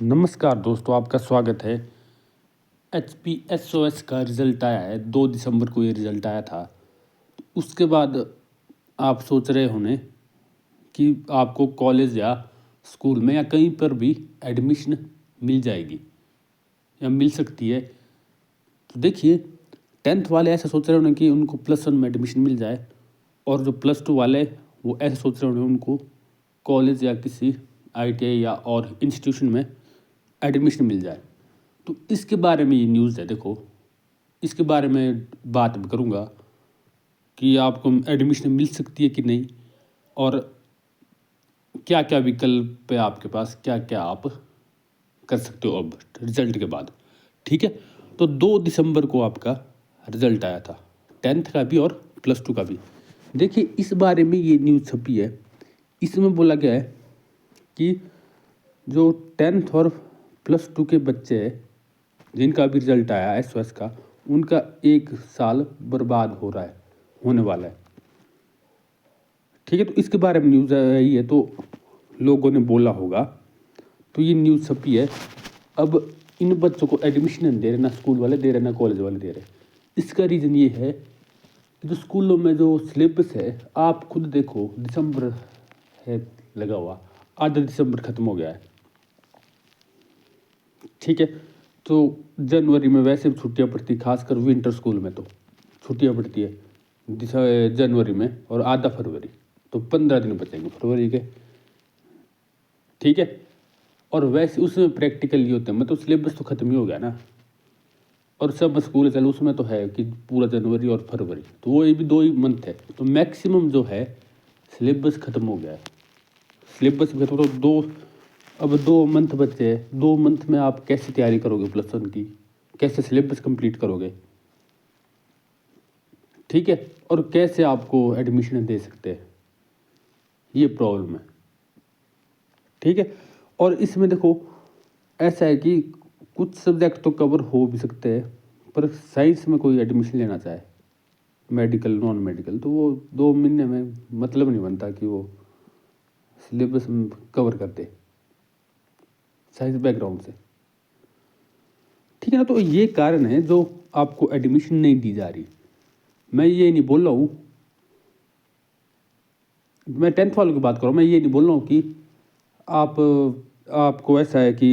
नमस्कार दोस्तों, आपका स्वागत है। HPSOS का रिज़ल्ट आया है, 2 दिसंबर को ये रिज़ल्ट आया था। उसके बाद आप सोच रहे होंगे कि आपको कॉलेज या स्कूल में या कहीं पर भी एडमिशन मिल जाएगी या मिल सकती है। तो देखिए, 10th वाले ऐसा सोच रहे होंगे कि उनको +1 में एडमिशन मिल जाए, और जो +2 वाले वो ऐसे सोच रहे होंगे उनको कॉलेज या किसी ITI या और इंस्टीट्यूशन में एडमिशन मिल जाए। तो इसके बारे में ये न्यूज़ है। देखो, इसके बारे में बात मैं करूँगा कि आपको एडमिशन मिल सकती है कि नहीं, और क्या-क्या विकल्प है आपके पास, क्या-क्या आप कर सकते हो अब रिज़ल्ट के बाद। ठीक है? तो 2 दिसंबर को आपका रिज़ल्ट आया था, 10th का भी और +2 का भी। देखिए, इस बारे में ये न्यूज़ छपी है, इसमें बोला गया है कि जो 10th और +2 के बच्चे हैं, जिनका भी रिजल्ट आया एसओएस का, उनका 1 साल बर्बाद हो रहा है, होने वाला है। ठीक है? तो इसके बारे में न्यूज़ आई है, तो लोगों ने बोला होगा, तो ये न्यूज़ छपी है। अब इन बच्चों को एडमिशन नहीं दे रहे, ना स्कूल वाले दे रहे, ना कॉलेज वाले दे रहे। इसका रीज़न ये है कि जो स्कूलों में जो सिलेबस है, आप खुद देखो, दिसंबर है लगा हुआ, आधा दिसंबर खत्म हो गया है। ठीक है? तो जनवरी में वैसे भी छुट्टियाँ पड़ती, खासकर विंटर स्कूल में तो छुट्टियाँ पड़ती है जनवरी में, और आधा फरवरी, तो 15 दिन बचेंगे फरवरी के। ठीक है? और वैसे उसमें प्रैक्टिकल ये होते हैं, मतलब सिलेबस तो ख़त्म ही हो गया ना, और सब स्कूल चलो उसमें तो है कि पूरा जनवरी और फरवरी, तो वो ये भी 2 ही मंथ है, तो मैक्सिमम जो है सिलेबस ख़त्म हो गया है। सिलेबस भी खत्म, तो 2, अब 2 मंथ बचे हैं। 2 मंथ में आप कैसे तैयारी करोगे +1 की? कैसे सिलेबस कंप्लीट करोगे? ठीक है? और कैसे आपको एडमिशन दे सकते हैं? ये प्रॉब्लम है। ठीक है? और इसमें देखो, ऐसा है कि कुछ सब्जेक्ट तो कवर हो भी सकते हैं, पर साइंस में कोई एडमिशन लेना चाहे, मेडिकल, नॉन मेडिकल, तो वो 2 महीने में मतलब नहीं बनता कि वो सिलेबस कवर कर दे साइंस बैकग्राउंड से। ठीक है ना? तो ये कारण है जो आपको एडमिशन नहीं दी जा रही। मैं ये नहीं बोल रहा हूँ, मैं 10th वालों की बात कर रहा हूँ, मैं ये नहीं बोल रहा हूँ कि आप आपको ऐसा है कि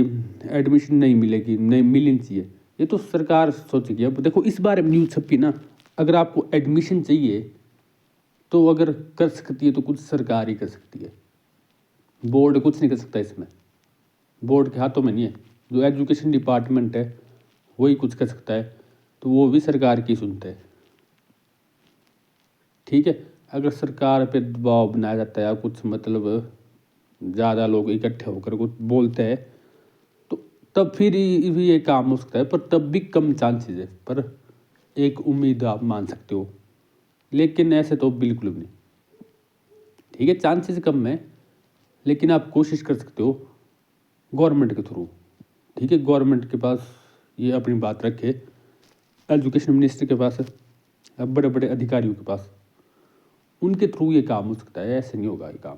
एडमिशन नहीं मिलेगी, नहीं मिलनी चाहिए। ये तो सरकार सोचेगी। अब देखो, इस बारे में न्यूज़ छपी ना, अगर आपको एडमिशन चाहिए तो अगर कर सकती है तो कुछ सरकार ही कर सकती है, बोर्ड कुछ नहीं कर सकता इसमें। बोर्ड के हाथों में नहीं है, जो एजुकेशन डिपार्टमेंट है वही कुछ कर सकता है, तो वो भी सरकार की सुनते हैं। ठीक है? अगर सरकार पे दबाव बनाया जाता है या कुछ, मतलब ज़्यादा लोग इकट्ठे होकर कुछ बोलते हैं, तो तब फिर भी ये काम हो सकता है, पर तब भी कम चांसेस है, पर एक उम्मीद आप मान सकते हो, लेकिन ऐसे तो बिल्कुल भी नहीं। ठीक है? चांसेस कम है, लेकिन आप कोशिश कर सकते हो गवर्नमेंट के थ्रू। ठीक है? गवर्नमेंट के पास ये अपनी बात रखे, एजुकेशन मिनिस्टर के पास, बड़े बड़े अधिकारियों के पास, उनके थ्रू ये काम हो सकता है, ऐसे नहीं होगा ये काम।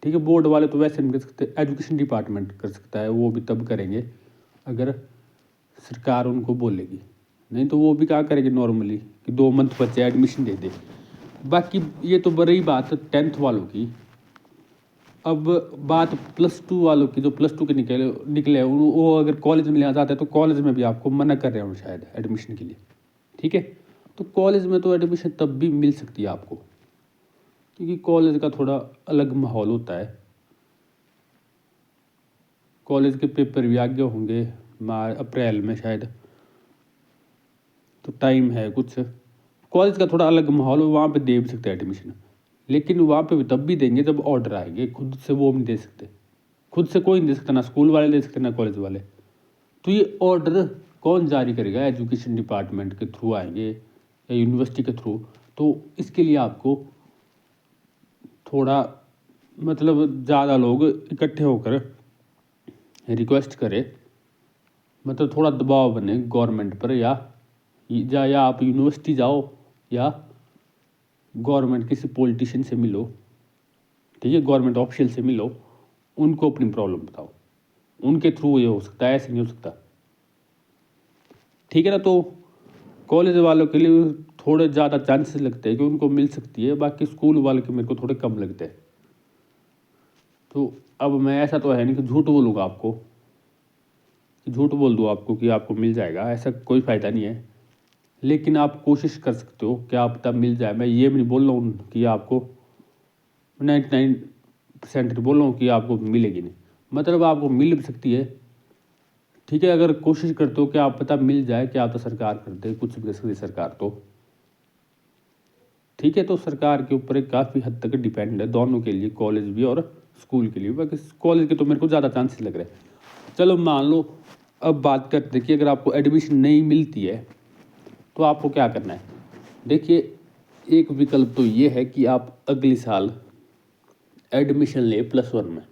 ठीक है? बोर्ड वाले तो वैसे नहीं कर सकते, एजुकेशन डिपार्टमेंट कर सकता है, वो भी तब करेंगे अगर सरकार उनको बोलेगी, नहीं तो वो भी क्या करेंगे नॉर्मली कि 2 मंथ बच्चे एडमिशन दे दे। बाकी ये तो बड़ी बात 10th वालों की। अब बात +2 वालों की, जो +2 के निकले वो अगर कॉलेज में लेना चाहते हैं, तो कॉलेज में भी आपको मना कर रहे हो शायद एडमिशन के लिए। ठीक है? तो कॉलेज में तो एडमिशन तब भी मिल सकती है आपको, क्योंकि कॉलेज का थोड़ा अलग माहौल होता है। कॉलेज के पेपर भी आगे होंगे अप्रैल में शायद, तो टाइम है कुछ। कॉलेज का थोड़ा अलग माहौल, वहाँ पे दे भी सकते हैं एडमिशन, लेकिन वहाँ पे भी तब भी देंगे जब ऑर्डर आएंगे, खुद से वो नहीं दे सकते। खुद से कोई नहीं दे सकता, ना स्कूल वाले दे सकते ना कॉलेज वाले। तो ये ऑर्डर कौन जारी करेगा? एजुकेशन डिपार्टमेंट के थ्रू आएंगे या यूनिवर्सिटी के थ्रू। तो इसके लिए आपको थोड़ा, मतलब ज़्यादा लोग इकट्ठे होकर रिक्वेस्ट करें, मतलब थोड़ा दबाव बने गवर्नमेंट पर, या आप यूनिवर्सिटी जाओ या गवर्नमेंट किसी पॉलिटिशियन से मिलो। ठीक है? गवर्नमेंट ऑफिशियल से मिलो, उनको अपनी प्रॉब्लम बताओ, उनके थ्रू ये हो सकता है, ऐसे नहीं हो सकता। ठीक है ना। तो कॉलेज वालों के लिए थोड़े ज़्यादा चांसेस लगते हैं कि उनको मिल सकती है, बाकी स्कूल वाले के मेरे को थोड़े कम लगते हैं। तो अब मैं ऐसा तो है नहीं कि झूठ बोलूँगा आपको, कि झूठ बोल दूँ आपको कि आपको मिल जाएगा, ऐसा कोई फ़ायदा नहीं है। लेकिन आप कोशिश कर सकते हो कि आप तब मिल जाए। मैं ये भी नहीं बोल रहा हूँ कि आपको 99% बोल रहा हूँ कि आपको मिलेगी नहीं, मतलब आपको मिल भी सकती है। ठीक है, अगर कोशिश करते हो कि आप पता मिल जाए, कि आप तो सरकार कर दे, कुछ भी कर सकती है सरकार तो। ठीक है, तो सरकार के ऊपर काफ़ी हद तक डिपेंड है दोनों के लिए, कॉलेज भी और स्कूल के लिए। बाकी कॉलेज के तो मेरे को ज़्यादा चांसेस लग रहे हैं। चलो मान लो, अब बात करते हैं कि अगर आपको एडमिशन नहीं मिलती है तो आपको क्या करना है। देखिए, एक विकल्प तो ये है कि आप अगले साल एडमिशन ले +1 में।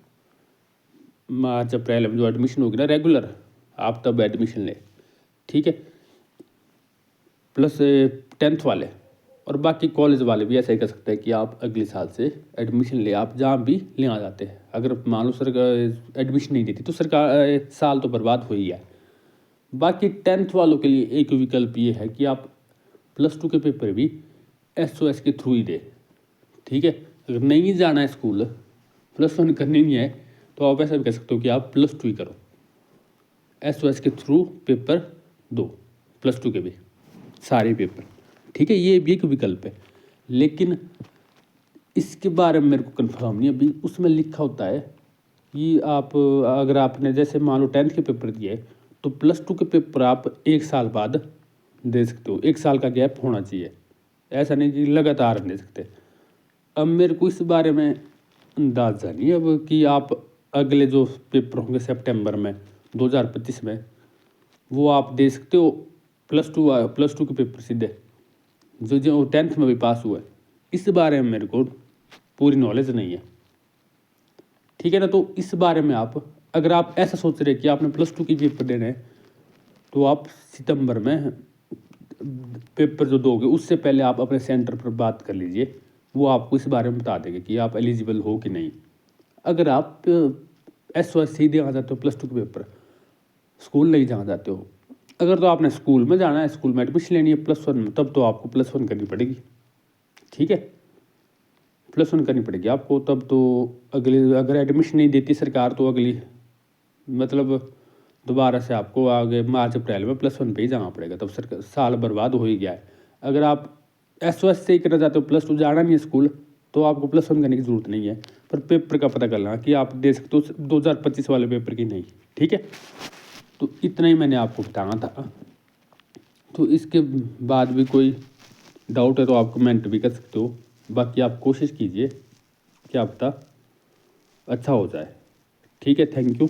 मार्च अप्रैल में जो एडमिशन होगी ना रेगुलर, आप तब एडमिशन ले। ठीक है, प्लस 10th वाले और बाकी कॉलेज वाले भी ऐसा ही कर सकते हैं कि आप अगले साल से एडमिशन ले, आप जहाँ भी ले आ जाते हैं। अगर मान लो सरकार एडमिशन नहीं देती तो सरकार साल तो बर्बाद हो ही है। बाकी 10th वालों के लिए एक विकल्प ये है कि आप +2 के पेपर भी SOS के थ्रू ही दे। ठीक है, अगर नहीं जाना है स्कूल, +1 करनी नहीं है, तो आप ऐसा भी कह सकते हो कि आप +2 ही करो, SOS के थ्रू पेपर दो, +2 के भी सारे पेपर। ठीक है, ये भी एक विकल्प है। लेकिन इसके बारे में मेरे को कंफर्म नहीं, अभी उसमें लिखा होता है कि आप अगर आपने जैसे मान लो 10th के पेपर दिए तो +2 के पेपर आप 1 साल बाद दे सकते हो। 1 साल का गैप होना चाहिए, ऐसा नहीं कि लगातार दे सकते। अब मेरे को इस बारे में अंदाज़ा नहीं अब कि आप अगले जो पेपर होंगे सितंबर में 2025 में, वो आप दे सकते हो +2 के पेपर सीधे, जो 10th में भी पास हुआ है। इस बारे में मेरे को पूरी नॉलेज नहीं है। ठीक है ना। तो इस बारे में आप, अगर आप ऐसा सोच रहे हैं कि आपने +2 की पेपर देने हैं, तो आप सितंबर में पेपर जो दोगे उससे पहले आप अपने सेंटर पर बात कर लीजिए, वो आपको इस बारे में बता देंगे कि आप एलिजिबल हो कि नहीं। अगर आप SOS सीधे आ जाते हो +2 के पेपर, स्कूल नहीं जाना चाहते हो, अगर तो आपने स्कूल में जाना है, स्कूल में एडमिशन लेनी है +1 में, तब तो आपको +1 करनी पड़ेगी। ठीक है, +1 करनी पड़ेगी आपको तब तो। अगले अगर एडमिशन नहीं देती सरकार तो अगली मतलब दोबारा से आपको आगे मार्च अप्रैल में +1 पे ही जाना पड़ेगा, तब सरकार साल बर्बाद हो ही गया है। अगर आप SOS से ही करना चाहते हो, +2 जाना नहीं है स्कूल, तो आपको +1 करने की ज़रूरत नहीं है। पर पेपर का पता कर लेना कि आप दे सकते हो 2025 वाले पेपर की नहीं। ठीक है, तो इतना ही मैंने आपको बताना था। तो इसके बाद भी कोई डाउट है तो आप कमेंट भी कर सकते हो। बाकी आप कोशिश कीजिए, क्या पता अच्छा हो जाए। ठीक है, थैंक यू।